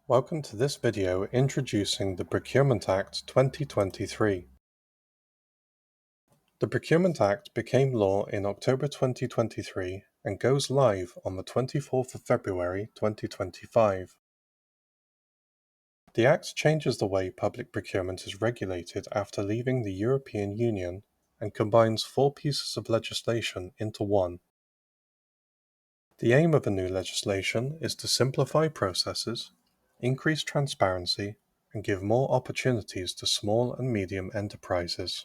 Welcome to this video introducing the Procurement Act 2023. The Procurement Act became law in October 2023 and goes live on the 24th of February 2025. The Act changes the way public procurement is regulated after leaving the European Union and combines 4 pieces of legislation into one. The aim of the new legislation is to simplify processes, increase transparency, and give more opportunities to small and medium enterprises.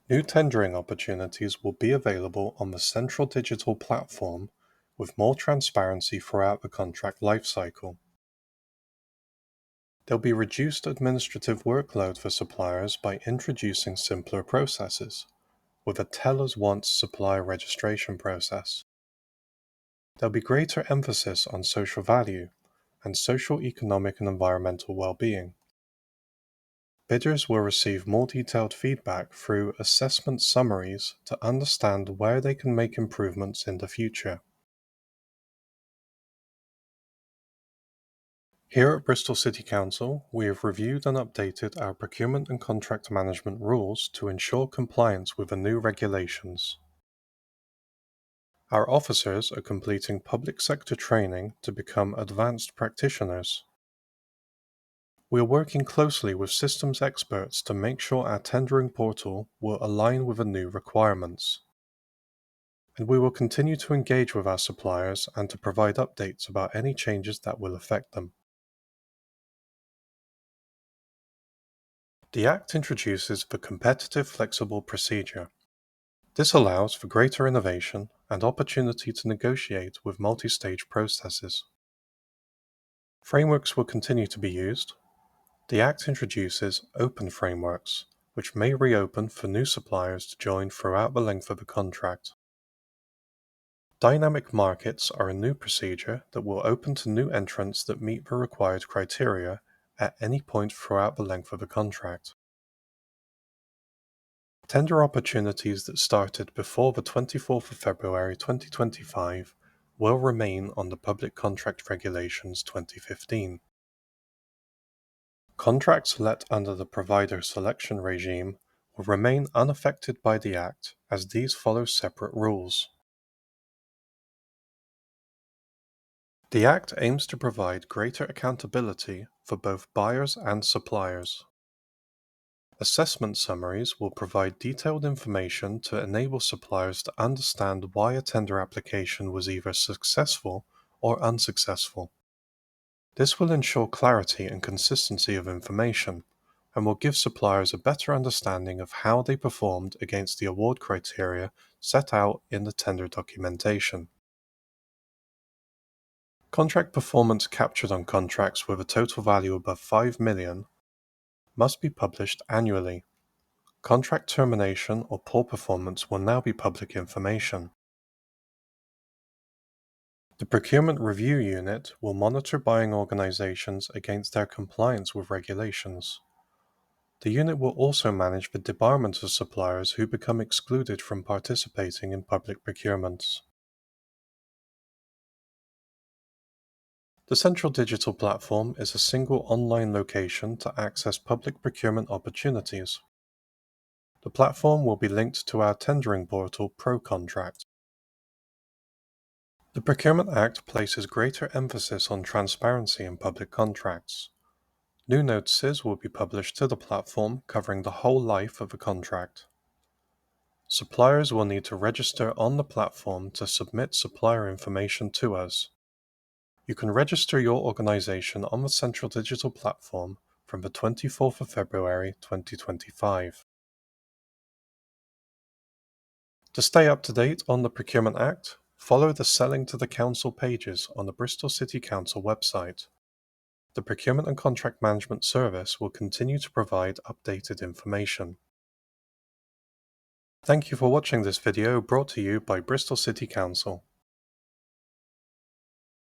New tendering opportunities will be available on the central digital platform with more transparency throughout the contract lifecycle. There'll be reduced administrative workload for suppliers by introducing simpler processes, with a tell-us-once supplier registration process. There'll be greater emphasis on social value and social, economic and environmental well-being. Bidders will receive more detailed feedback through assessment summaries to understand where they can make improvements in the future. Here at Bristol City Council, we have reviewed and updated our procurement and contract management rules to ensure compliance with the new regulations. Our officers are completing public sector training to become advanced practitioners. We are working closely with systems experts to make sure our tendering portal will align with the new requirements. And we will continue to engage with our suppliers and to provide updates about any changes that will affect them. The Act introduces the competitive flexible procedure. This allows for greater innovation and opportunity to negotiate with multi-stage processes. Frameworks will continue to be used. The Act introduces open frameworks, which may reopen for new suppliers to join throughout the length of the contract. Dynamic markets are a new procedure that will open to new entrants that meet the required criteria at any point throughout the length of the contract. Tender opportunities that started before the 24th of February 2025 will remain on the Public Contract Regulations 2015. Contracts let under the provider selection regime will remain unaffected by the Act as these follow separate rules. The Act aims to provide greater accountability for both buyers and suppliers. Assessment summaries will provide detailed information to enable suppliers to understand why a tender application was either successful or unsuccessful. This will ensure clarity and consistency of information, and will give suppliers a better understanding of how they performed against the award criteria set out in the tender documentation. Contract performance captured on contracts with a total value above 5 million must be published annually. Contract termination or poor performance will now be public information. The Procurement Review Unit will monitor buying organizations against their compliance with regulations. The unit will also manage the debarment of suppliers who become excluded from participating in public procurements. The Central Digital Platform is a single online location to access public procurement opportunities. The platform will be linked to our tendering portal ProContract. The Procurement Act places greater emphasis on transparency in public contracts. New notices will be published to the platform covering the whole life of a contract. Suppliers will need to register on the platform to submit supplier information to us. You can register your organization on the Central Digital Platform from the 24th of February 2025. To stay up to date on the Procurement Act, follow the Selling to the Council pages on the Bristol City Council website. The Procurement and Contract Management Service will continue to provide updated information. Thank you for watching this video brought to you by Bristol City Council.